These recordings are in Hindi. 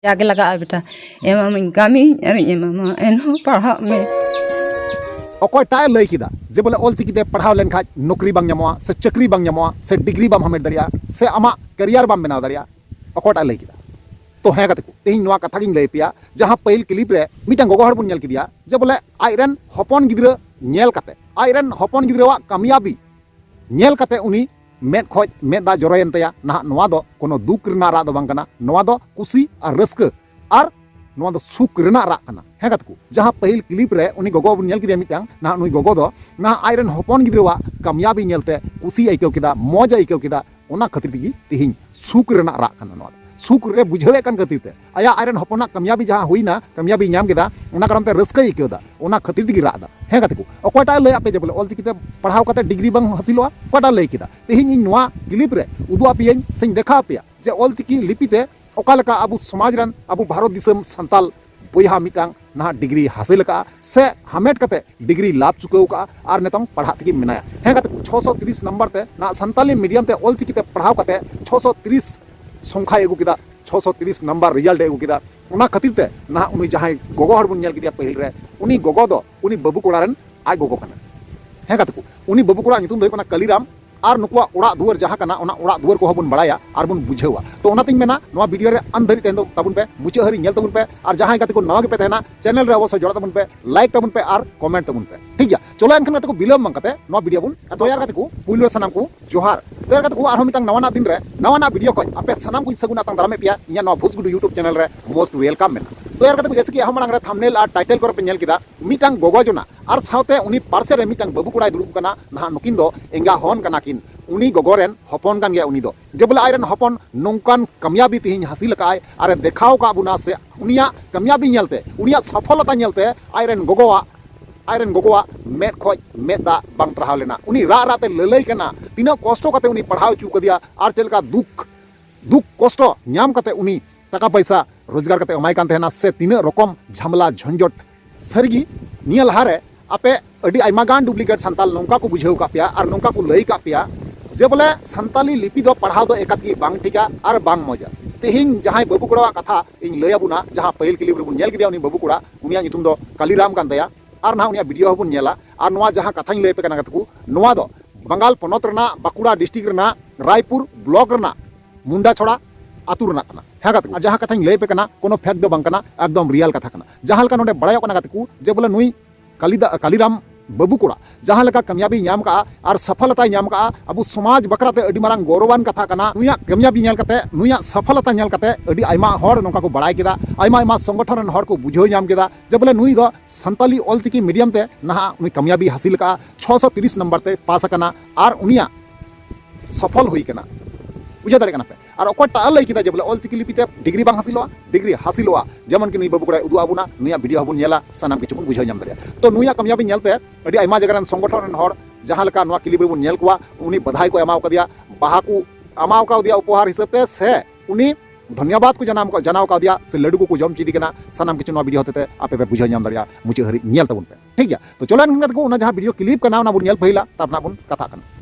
जाके लगा बेटा एम कमी एम एन पढ़ा में अकोयटाय लय किदा जे बोले ऑलचिकीते पढ़ाव लेन खाज नौकरी बांग ᱧᱟᱢᱚᱜᱼᱟ से चक्री बांग ᱧᱟᱢᱚᱜᱼᱟ से डिग्री बाम हमेट दरिया से आमा करियर बाम बनाव दरिया अकोयटाय लय किदा तो है कते तेहिं नोआ कथा गिन लय पिया जहां पहिल क्लिप रे मिटांग गोगो हड़ बुन नेल किदिया जे बोले आइरन हपन गिद्रा नेल कते आइरन हपन गिद्रावा कामयाबी नेल कते उनी मेद खोज मेदा जरोयन तया ना नोआ दो कोनो दुख रना रा दो बांग कना नोआ दो खुशी और रस्क और नोआ दो सुख रना रा कना है कतकू जहां पहिल क्लिप रे उनी गोगो बुन नेल किदिया मिटांग ना नुई गोगो दो ना आइरन हपन गिद्रावा कामयाबी नेलते खुशी आइकेव किदा मौज आइकेव किदा ओना खातिर तिगी तिहिं सुख रना रा कना नोआ सुख रे बुझावे कन खातिर ते आया आइरन हपना कामयाबी जहां हुईना कामयाबी नाम केदा ओना कारण ते रस्का आइकेवदा ओना खातिर तिगी रादा है कतकू अकोयटा लय आपे जे बोले ऑलचिकीते पढ़ाव कते डिग्री बांग हासिलोआ कोटा लय किदा तिहिं इन नोआ क्लिप रे उदु आपियन सें देखा आपिया जे ऑलचिकी लिपिते ओकालका अबु समाज रन अबु भारत दिसम संताल बोया मिटांग ना डिग्री हासिल का से हमेट कते डिग्री लाभ चुकाव का और नेतम पढ़ा तकी मेनाया है कते 630 नंबर ते ना संताली मीडियम ते ऑलचिकीते पढ़ाव कते 630 संख्या एगु किदा 630 नंबर रिजल्ट एगु किदा ओना खातिर ते ना उनी जहां गोगो हड़ बुन नेल किदिया पहिल रे उनी गोगो दो उनी बाबू कोड़ा रन आज गोगो कना है कते उनी बाबू कोड़ा नितुम दो कना कलीराम और नुकुआ उड़ा दुआर जहां कना ओना उड़ा दुआर को हबुन बड़ाया और बुन बुझेवा तो ओना तिन मेना नोआ वीडियो रे अंधरी तेन तबुन पे मुचे हरी नेल तबुन पे और जहां कते को नवा के पे तेना चैनल रे अवश्य जोड़ा तबुन पे लाइक तबुन पे और कमेंट तबुन पे ठीक गया चलो एनखन को बिलम मंग कते नोआ वीडियो बुन तो यार कते को पुइलो सनाम को जोहार तो यार कते को आरो मिटंग नवाना दिन रे नवाना वीडियो को आपे सनाम को सगुना तंग दारामे पिया इया नोआ भोजगुडू यूट्यूब चैनल रे मोस्ट वेलकम मेना तो यार कते को जैसे कि हम मांग रे थंबनेल और टाइटल को पे नेल किदा मिटंग गोगो जोना और साउते उनी पार्से रे मिटंग बाबू कोड़ाय दुरुब कना ना नुकिन दो एंगा होन कना किन उनी गोगोरेन हपन कान गया उनी दो जब बोले आयरन हपन नौकान कामयाबी तिहिं हासिल काय अरे देखाव का बुना से उनिया कामयाबी नेलते उनिया सफलता नेलते आयरन गोगोवा मेद खोज मेदा बांग पढ़ाव लेना उनी रा राते ललई कना तीना कष्ट कते उनी पढ़ाव चु कदिया और चलका दुख कष्ट नाम कते उनी टाका पैसा रोजगार कते अमाय कान तेना से तीना रकम झमला झंझट सरगी निया लहारे आपे अडी आइमा गान डुप्लीकेट संताल नौका को बुझेव का पिया और नौका को लई का पिया जे बोले संताली लिपि दो पढ़ाव दो एकाकी बांग ठिका और बांग मजा तेहिं जहां बाबू कोड़ा कथा इन लय अबुना जहां पहिल क्लिप रे बुन नेल किदिया उनी बाबू कोड़ा उनिया नितुम दो कालीराम कान दया और ना उनिया वीडियो हबुन नेला और नोआ जहां कथाኝ लय पे कना कतकू नोआ दो बंगाल पोनोत रना बाकुड़ा डिस्ट्रिक्ट रना रायपुर ब्लॉक रना मुंडा छोड़ा आतु रना कना है कतकू जहां कथाኝ लय पे कना कोनो फेक दो बांग कना एकदम रियल कथा कना जहां लका नोडे बड़ायो कना कतकू जे बोले नुई कालीराम बाबू कोड़ा जहां लका कामयाबी नाम का और सफलता नाम का अबु समाज बकराते अडी मारांग गौरवान कथा कना नुया कामयाबी नेल कते नुया सफलता नेल कते अडी आइमा हड़ नोका को बड़ाय केदा आइमा संगठन हड़ को बुझो नाम केदा जब बोले नुई दो संताली ऑलचिकी मीडियम ते नहा उनी कामयाबी हासिल का 630 नंबर ते पास कना और उनिया सफल हुई कना बुझा दाड़े कना पे और अकोटा लय किदा जे बोले ऑलचिकी लिपिते डिग्री बांग हासिलोआ जेमन कि नुई बाबू कोड़ा उदु आबुना नुया वीडियो हबुन नेला सनाम किछु बुझो नाम दरिया तो नुया कामयाबी नेलते अडी आइमा जगरान संगठन हड़ जहां लका नोआ क्लिप रे बुन नेल कोआ उनी बधाई को एमाव कदिया बाहा को अमाव का दिया उपहार हिसाबते से उनी धन्यवाद को जनाव का दिया से लड्डू को जम चीदी कना सनाम किछु नोआ वीडियो होते आपे पे बुझो नाम दरिया मुचे हरी नेल तबुन पे ठीक गया तो चलो एनखन को उना जहां वीडियो क्लिप कना उना बुन नेल पहिला तबना बुन कथा कना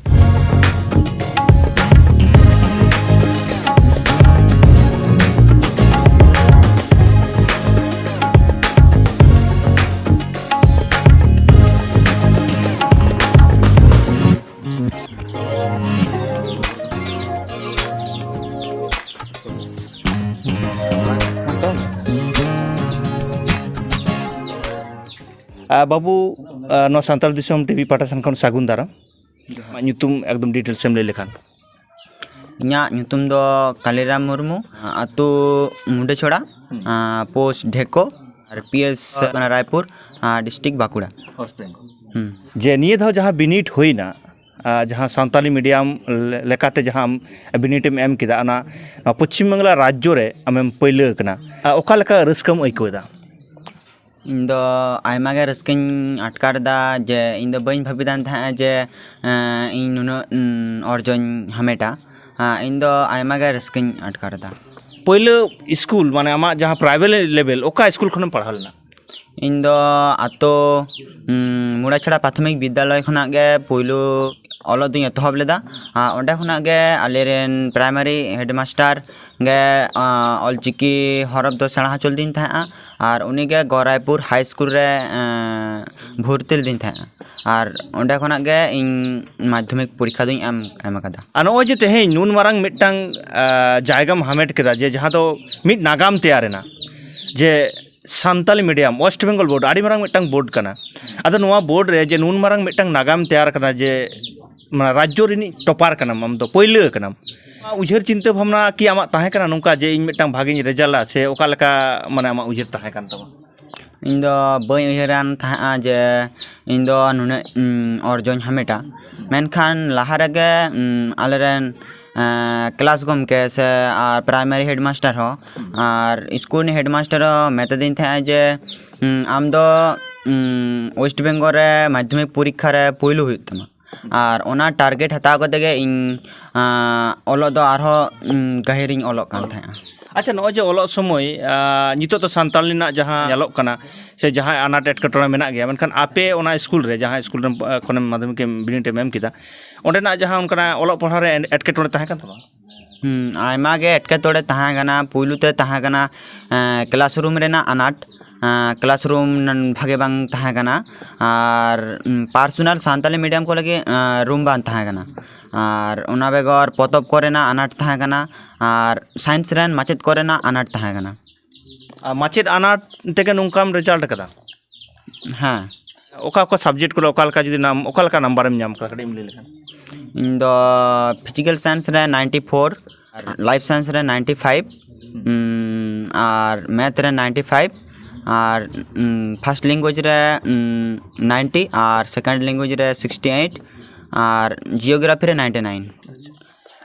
बाबू नो सान्ताल दिसम टीवी पाठासन खन सागुन दाराम ᱧᱩᱛᱩᱢ एकदम डिटेल्स एम लay लेखान इन्या ᱧᱩᱛᱩᱢ दो कालीराम मुर्मू आतु मुंडे छोड़ा पोस्ट ढेको और पीएस रायपुर डिस्ट्रिक्ट बाकुड़ा जे निये धाव जहाँ बिनिट होइना जहाँ सान्ताली मीडियम लेकाते जहाँ बिनिट एम किदा ना पश्चिम बंगला राज्य रे आमेम पहले कना ओका लेका रस्कम अइकोदा इन दो आयमा गे रस्किन अटकारदा जे इन दो बइन भाबिदान था जे इन नुनो अर्जन हमेटा इन दो आयमा गे रस्किन अटकारदा पहले स्कूल माने आमा जहाँ प्राइवेट लेवल ओका स्कूल खनम पढ़ालना इन दो आतो मुड़ाछड़ा प्राथमिक विद्यालय खना गे पोइलो ऑलो दिन एतहब लेदा ओंडे खना गे आलेरेन प्राइमरी हेडमास्टर गे ऑलचिकी हरफ दो सेणा हचल दिन था और उनी गे गौरायपुर हाई स्कूल रे भर्ती दिन था और ओंडे खना गे इन माध्यमिक परीक्षा दिन एम कदा नॉय जे तेहें नून मारांग मिट्टांग जायगाम हामेट केदा जे जहाँ तो मिट नागाम तैयारेना जे सान्ताली मीडियम वेस्ट बेंगल बोर्ड आड़ी मारांग मिट्टांग बोर्ड कना अदो नोआ बोर्ड रे जे नून मारांग मिट्टांग नागाम तैयार कदा जे राज्य रिनी टॉपर कनाम आम दो पहले कनाम उजहर चिंता भावना कि आमा ताहे कना नोंका जे इन मिट्टांग भागी रेजाल्ट से ओका लका माने आमा उजहर ताहे कन तबा इन दो बई उयहरान था जे इन दो नुने अर्जन हामेटा मेनखान लाहा रगे आलेरेन क्लास गमके से प्राइमरी हेडमास्टर हो और स्कूल हेडमास्टर हो मेता दिन था जे आम दो वेस्ट बेंगल रे माध्यमिक परीक्षा रे पहलू हुई तमा और ओना टारगेट हताव कते गे इन ओलो दो आरो गहिरिंग ओलो कान था अच्छा नॉय जे ओलो समय नितो तो सान्ताली ना जहाँ नेलोक कना से जहाँ अनाट एटकेटोड़े मेना गया मेनखान आपे ओना स्कूल रे जहाँ स्कूल रे खने माध्यमिक बिनिट एम किदा ओंडे ना जहाँ उनका ओलो पढ़ा रे एटकेटोड़े ताहे कन तबा आयमा गे एटकेटोड़े ताहे गना पुइलु ते ताहे गना क्लासरूम रे ना अनाट क्लासरूम भागे बांग ताहे गना और पर्सनल सान्ताली मीडियम को लगे रूम बांग ताहे गना और उना बेगर पतब कोरेना अनाट ताहे गना और साइंस रेन माचेद कोरेना अनाट ताहे गना माचेद अनाट तेगे नोंकाम रिजल्ट कदा हाँ ओका ओका सब्जेक्ट को ओका लका जुदी नाम ओका लका नंबर एम नाम का कड़ी मिले लेखन इन दो फिजिकल साइंस रे 94 लाइफ साइंस रे 95 और मैथ रे 95 और फर्स्ट लैंग्वेज रे 90 और सेकंड लैंग्वेज रे 68 और जियोग्राफी रे 99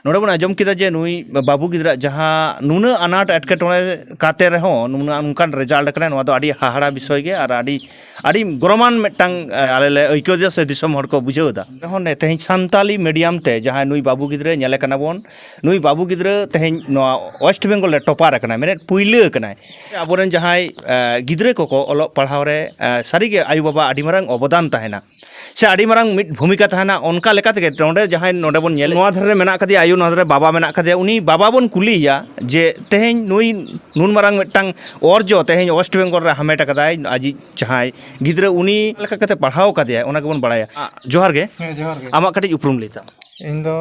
नोड़े बन आजम किदा जे नुई बाबू गिद्रा जहाँ नुना अनाट एटकेटोड़े काते रहो नुना उनकान रिजल्ट कने नोआ दो आडी हाहाड़ा विषय गे और आडी गरमान मिट्टांग आलेले ऐक्यो से दिसम हर को बुझेउदा तखन तेहें सान्ताली मीडियम ते जहाँ नुई बाबू गिद्रे नेले कना बोन नुई बाबू गिद्रे तेहें नोआ वेस्ट बेंगल रे टॉपर कना मेने पुइले कना आबोरेन जहाँ गिद्रे को ओलो पढ़ाव रे सारीगे आयु बाबा आडी मारांग अवदान ताहेना से आडी मारांग मिट भूमिका ताहेना ओनका लेका तेगे नोडे जहाँ नोडे बोन नेले नोआ धरे मेना कदि आयु नोआ धरे बाबा मेना कदि उनी बाबा बोन कुलिया जे तेहें नुई नुन मारांग मिट्टांग अर्जो तेहें वेस्ट बेंगल रे हामेट कदाय आजी जहाँ गिद्रे उनी लेका कते पढ़ाव कदे ओना गेबोन बड़ाया जोहार गे आमा कटि उपरुम लेता इन दो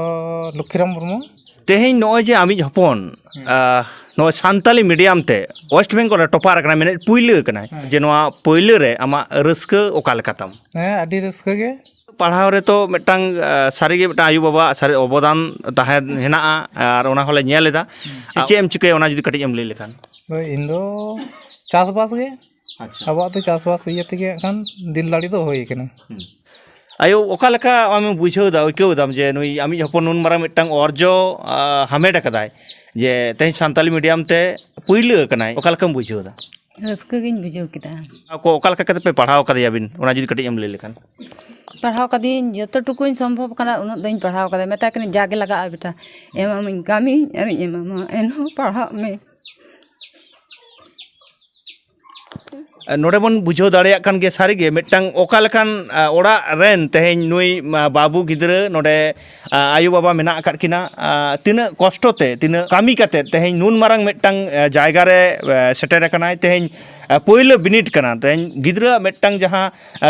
लक्ष्मीराम मुर्मू तेहें नॉय जे आमी हपन नॉय सान्ताली मीडियम ते वेस्ट बेंगल रे टॉपर कना मेने पुइले कना जे नोआ पहिले रे आमा रस्का ओका लेकाताम आडी रस्का गे पढ़ाव रे तो मिट्टांग सारीगे मिट्टांग आयु बाबा सारी अवदान ताहे हेना और ओना होले नेल लेदा चे एम चिके ओना जुदी कटि एम लई लेखान इन दो चासबास गे अच्छा अब तो चासबास इये तेगे खान दिल दाड़ी तो होई केना आयो ओका लेका आमी बुझेउदा ओइकेउदाम जे नुई आमी हपन नुन मारा मिट्टांग अर्जो हामेट कदाय जे तेहें सान्ताली मीडियम ते पुइले कनाय ओका लेकाम बुझेउदा रस्का गिन बुझाव किदा को ओका लेका कते पे पढ़ाव कदिया बिन ओना जुदी कटि एम लई लेखान पढ़ाव कदीन जो टुकुन सम्भव कना उन दिन पढ़ाव कदा मेता कने जागे लगा बेटा एमामी कामी अरे एमामा एनो पढ़ा में नोडे बन बुझाव दाड़िया कान गे सारीगे मिट्टांग ओका लेकान ओड़ा रेन तेहें नुई बाबू गिद्रे नोडे आयु बाबा मेना अकाद किना तिना कष्टते तिना कामी काते तेहें नुन मारांग मिट्टांग जायगा रे सेटेर कनाय तेहें पहले बिनिट कना तेहें गिद्रा मिट्टांग जहाँ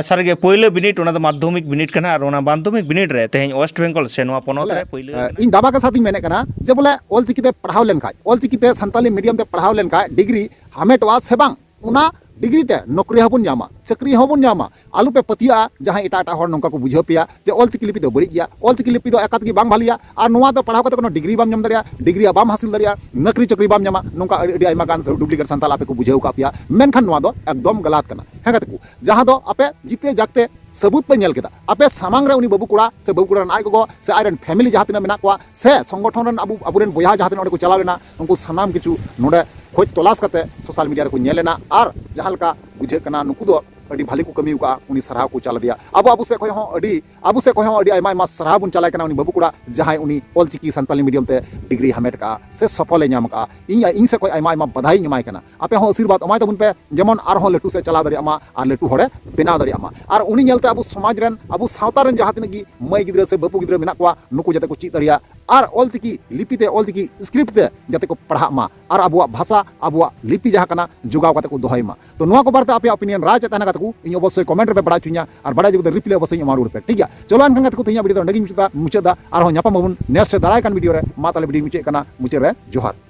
सारीगे पहले बिनिट ओना दो माध्यमिक बिनिट कना और ओना माध्यमिक बिनिट रे तेहें वेस्ट बेंगल से नोआ पोनोत रे पहले इन दाबा के साथ ही मैंने कना जे बोले ऑलचिकीते पढ़ाव लेन खाय ऑलचिकीते सान्ताली मीडियम ते पढ़ाव लेन खाय डिग्री हामेट वा से बांग उना डिग्री ते नौकरी हबन जामा चाकरी हबन जामा आलू पे पतिया जहाँ एटा एटा हर नौका को बुझाव पेया जे ऑलचिकी लिपि दो बड़ी गया ऑलचिकी लिपि दो एकात की बांग भालिया और नोआ दो पढ़ाव कते कोनो डिग्री बाम नाम दरिया डिग्री बाम हासिल दरिया नौकरी चाकरी बाम जामा नौका अडी आइमा गान डुप्लीकेट सान्ताल आपे को बुझाव का पेया मेनखान नोआ दो एकदम गलत कना हे कते को जहाँ दो आपे जीते जागते सबूत पे नेल केदा आपे सामांग रे उनी बाबू कुड़ा से बाबू कुड़ा आय गो से आयरन फैमिली जहाँ तिना मेना को से संगठन रन अबुरेन बोया जहाँ तिना को चलाव लेना उनको सनाम किछु नोडे खोज तलाश करते सोशल मीडिया रे को नेलेना और जहाँ लका बुझे कना नुकु दो अड़ी भाली को कमी का उनी सराह को चला दिया अब से खोय हो अड़ी आयमा सराह बुन चलाय कना उनी बाबू कुड़ा जहां उनी ऑलचिकी संताली मीडियम ते डिग्री हमेट का से सफल नाम का इन से खोय आयमा बधाई एमाय कना आपे हो आशीर्वाद अमाय तबुन पे जेमन आर हो लटू से चला दरिया मा आर लटू होड़े बेनाव दरिया मा आर उनी नेलते अब समाज रन अब सावता रन जहां तिनगी मई गिद्रा से बापू गिद्रा मेना को नुकु जते को ची दरिया आर ऑलचिकी लिपि ते ऑलचिकी स्क्रिप्ट ते जते को पढ़ा मा आर अबुआ भाषा अबुआ लिपि जहां कना जुगाव कते को दोहय मा तो नुआ को बारते आपे ओपिनियन राय चताना कते को इन अवश्य कमेंट रे बड़ा चुनिया और बड़ा जुग रिप्लाई अवश्य एमा रुड़ पे ठीक है चलो अनखन कते को तिया वीडियो तो नगी मुचदा और हो न्यापा मबुन नेक्स्ट दाराय कान वीडियो रे मा ताले वीडियो मुचे कना मुचे रे जोहार